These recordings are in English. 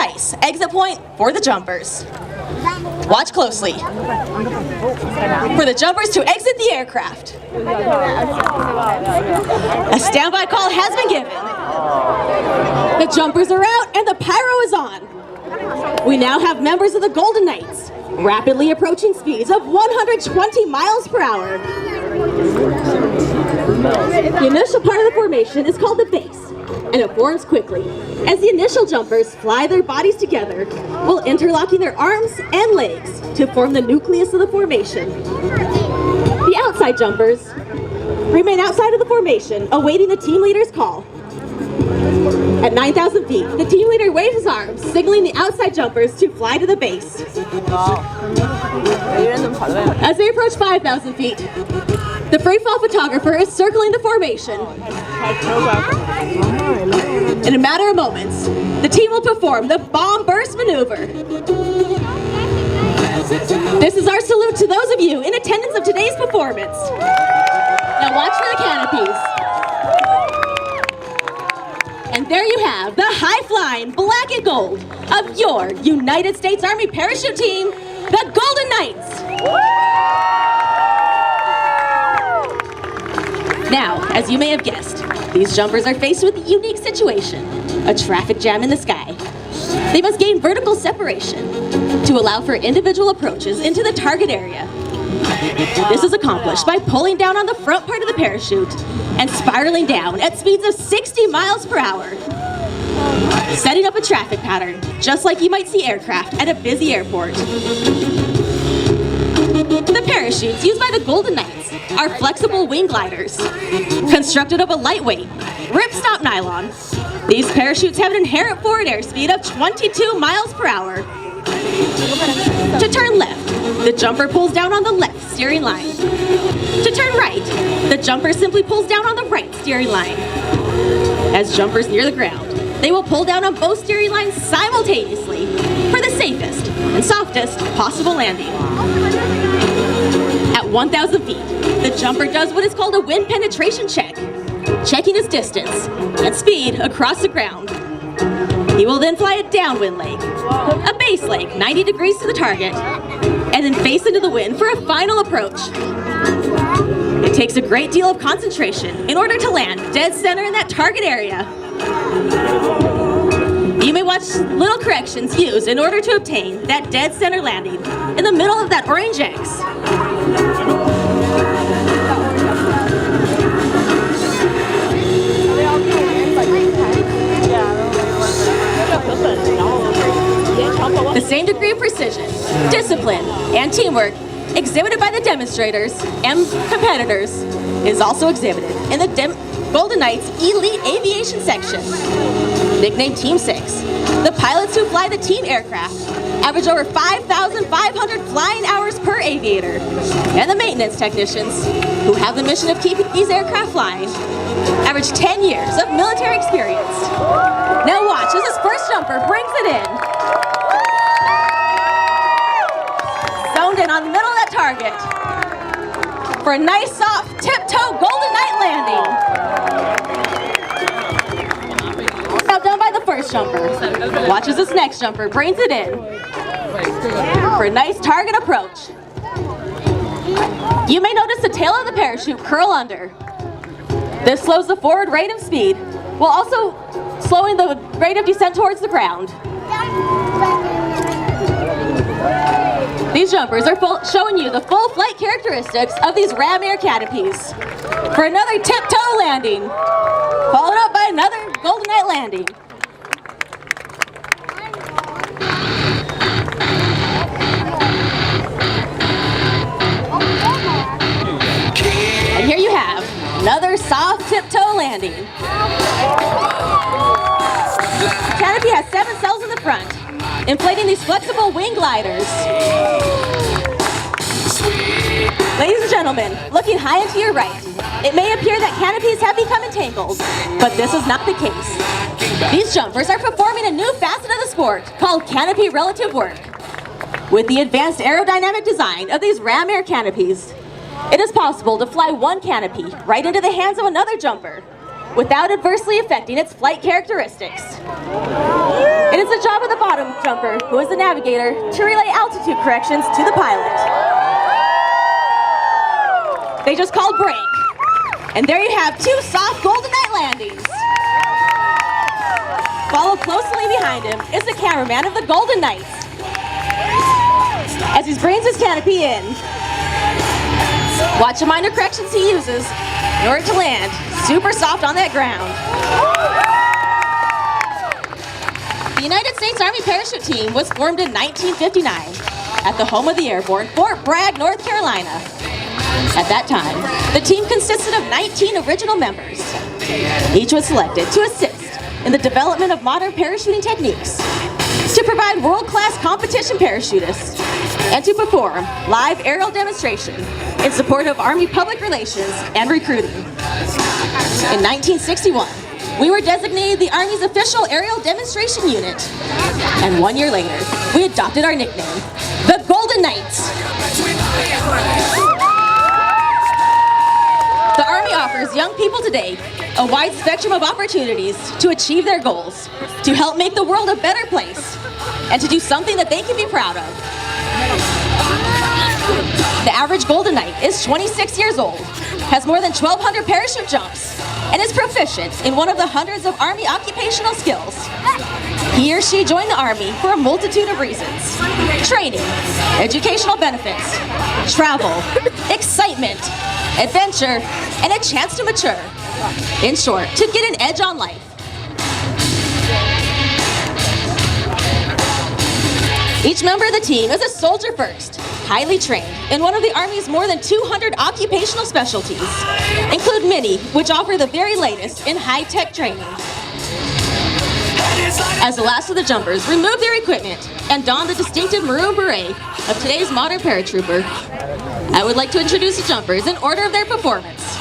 precise exit point for the jumpers. Watch closely. For the jumpers to exit the aircraft. A standby call has been given. The jumpers are out and the pyro is on. We now have members of the Golden Knights rapidly approaching speeds of 120 miles per hour. The initial part of the formation is called the base, and it forms quickly as the initial jumpers fly their bodies together while interlocking their arms and legs to form the nucleus of the formation. The outside jumpers remain outside of the formation, awaiting the team leader's call. At 9,000 feet, the team leader waves his arms, signaling the outside jumpers to fly to the base. As they approach 5,000 feet, the freefall photographer is circling the formation. In a matter of moments, the team will perform the bomb burst maneuver. This is our salute to those of you in attendance of today's performance. Now watch for the canopies. And there you have the high-flying black and gold of your United States Army parachute team, the Golden Knights. Now, as you may have guessed, these jumpers are faced with a unique situation, a traffic jam in the sky. They must gain vertical separation to allow for individual approaches into the target area. This is accomplished by pulling down on the front part of the parachute and spiraling down at speeds of 60 miles per hour, setting up a traffic pattern just like you might see aircraft at a busy airport. The parachutes used by the Golden Knights are flexible wing gliders constructed of a lightweight, ripstop nylon. These parachutes have an inherent forward airspeed of 22 miles per hour. To turn left, the jumper pulls down on the left steering line. To turn right, the jumper simply pulls down on the right steering line. As jumpers near the ground, they will pull down on both steering lines simultaneously for the safest and softest possible landing. At 1,000 feet, the jumper does what is called a wind penetration check, checking his distance and speed across the ground. He will then fly a downwind leg, a base leg 90 degrees to the target, and then face into the wind for a final approach. It takes a great deal of concentration in order to land dead center in that target area. You may watch little corrections used in order to obtain that dead center landing in the middle of that orange X. The same degree of precision, discipline, and teamwork exhibited by the demonstrators and competitors is also exhibited in the Golden Knights Elite Aviation Section, nicknamed Team 6. The pilots who fly the team aircraft average over 5,500 flying hours per aviator, and the maintenance technicians who have the mission of keeping these aircraft flying average 10 years of military experience. Now watch as this first jumper brings it in. Zoned in on the middle of that target for a nice soft tiptoe Golden Knight landing. Now done by the first jumper. Watch as this next jumper brings it in for a nice target approach. You may notice the tail of the parachute curl under. This slows the forward rate of speed while also slowing the rate of descent towards the ground. These jumpers are showing you the full flight characteristics of these ram air canopies for another tiptoe landing, followed up by another Golden Knight landing. And here you have another soft tiptoe landing. The canopy has 7 cells in the front, inflating these flexible wing gliders. Ladies and gentlemen, looking high and to your right, it may appear that canopies have become entangled, but this is not the case. These jumpers are performing a new facet of the sport called canopy relative work. With the advanced aerodynamic design of these ram air canopies, it is possible to fly one canopy right into the hands of another jumper, without adversely affecting its flight characteristics. It is the job of the bottom jumper, who is the navigator, to relay altitude corrections to the pilot. They just called break. And there you have 2 soft Golden Knight landings. Followed closely behind him is the cameraman of the Golden Knights, as he brings his canopy in. Watch the minor corrections he uses in order to land super soft on that ground. The United States Army Parachute Team was formed in 1959 at the home of the airborne, Fort Bragg, North Carolina. At that time, the team consisted of 19 original members. Each was selected to assist in the development of modern parachuting techniques, to provide world-class competition parachutists, and to perform live aerial demonstration in support of Army public relations and recruiting. In 1961, we were designated the Army's official aerial demonstration unit, and 1 year later, we adopted our nickname, the Golden Knights. The Army offers young people today a wide spectrum of opportunities to achieve their goals, to help make the world a better place, and to do something that they can be proud of. The average Golden Knight is 26 years old, has more than 1,200 parachute jumps, and is proficient in one of the hundreds of Army occupational skills. He or she joined the Army for a multitude of reasons: training, educational benefits, travel, excitement, adventure, and a chance to mature. In short, to get an edge on life. Each member of the team is a soldier first, highly trained in one of the Army's more than 200 occupational specialties, include many which offer the very latest in high-tech training. As the last of the jumpers remove their equipment and don the distinctive maroon beret of today's modern paratrooper, I would like to introduce the jumpers in order of their performance.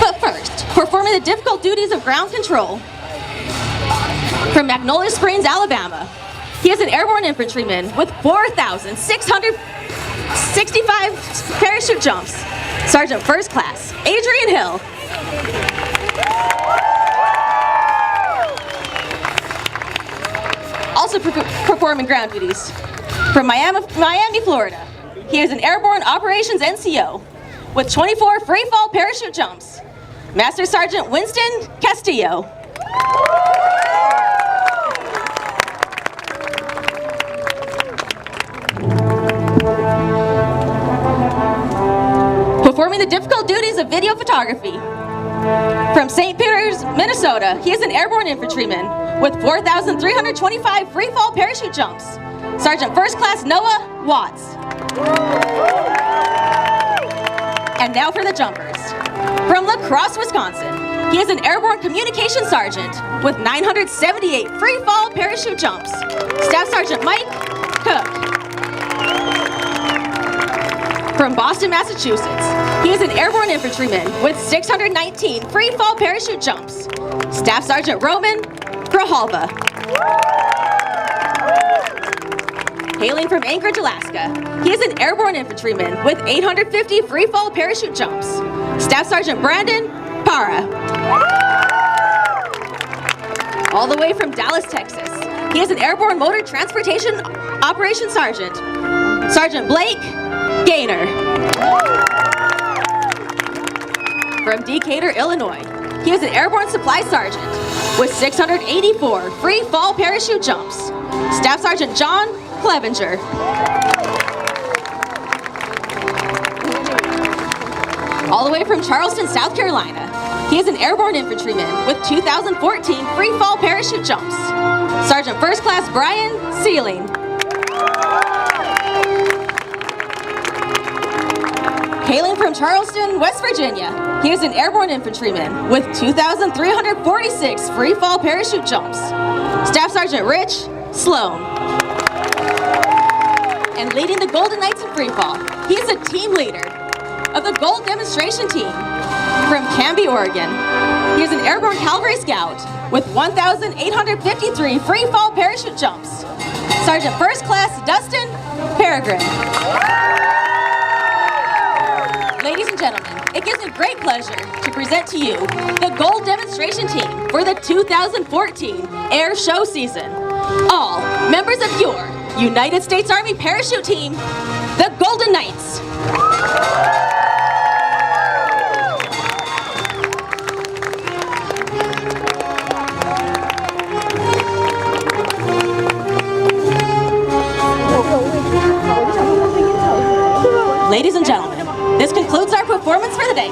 But first, performing the difficult duties of ground control, from Magnolia Springs, Alabama, he is an airborne infantryman with 4,665 parachute jumps, Sergeant First Class Adrian Hill. Also performing ground duties, from Miami, Florida, he is an airborne operations NCO with 24 free fall parachute jumps, Master Sergeant Winston Castillo. Performing the difficult duties of video photography, from St. Peters, Minnesota, he is an airborne infantryman with 4,325 free fall parachute jumps, Sergeant First Class Noah Watts. And now for the jumpers. From La Crosse, Wisconsin, he is an airborne communication sergeant with 978 free fall parachute jumps, Staff Sergeant Mike Cook. From Boston, Massachusetts, he is an airborne infantryman with 619 free fall parachute jumps, Staff Sergeant Roman Grijalva. Hailing from Anchorage, Alaska, he is an airborne infantryman with 850 free fall parachute jumps, Staff Sergeant Brandon Parra. All the way from Dallas, Texas, he is an airborne motor transportation operations sergeant, Sergeant Blake Gaynor. From Decatur, Illinois, he is an airborne supply sergeant with 684 free fall parachute jumps, Staff Sergeant John Clevenger. All the way from Charleston, South Carolina, he is an airborne infantryman with 2014 free fall parachute jumps, Sergeant First Class Brian Sealing. Hailing from Charleston, West Virginia, he is an airborne infantryman with 2,346 free fall parachute jumps, Staff Sergeant Rich Sloan. And leading the Golden Knights in free fall, he is a team leader of the Gold Demonstration Team from Canby, Oregon. He is an airborne cavalry scout with 1,853 free fall parachute jumps, Sergeant First Class Dustin Peregrine. Ladies and gentlemen, it gives me great pleasure to present to you the Gold Demonstration Team for the 2014 Air Show season. All members of your United States Army Parachute Team, the Golden Knights. Ladies and gentlemen, this concludes our performance for the day.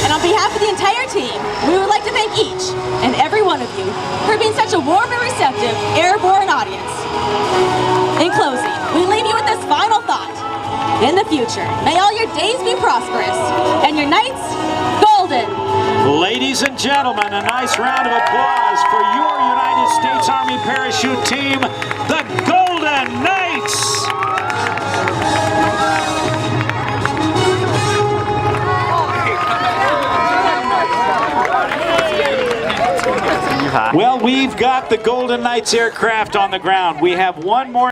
And on behalf of the entire team, we would like to thank each and every one of you for being such a warm and receptive airborne audience. In closing, we leave you with this final thought. In the future, may all your days be prosperous and your nights golden. Ladies and gentlemen, a nice round of applause for your United States Army Parachute Team, the Golden Knights. Well, we've got the Golden Knights aircraft on the ground. We have one more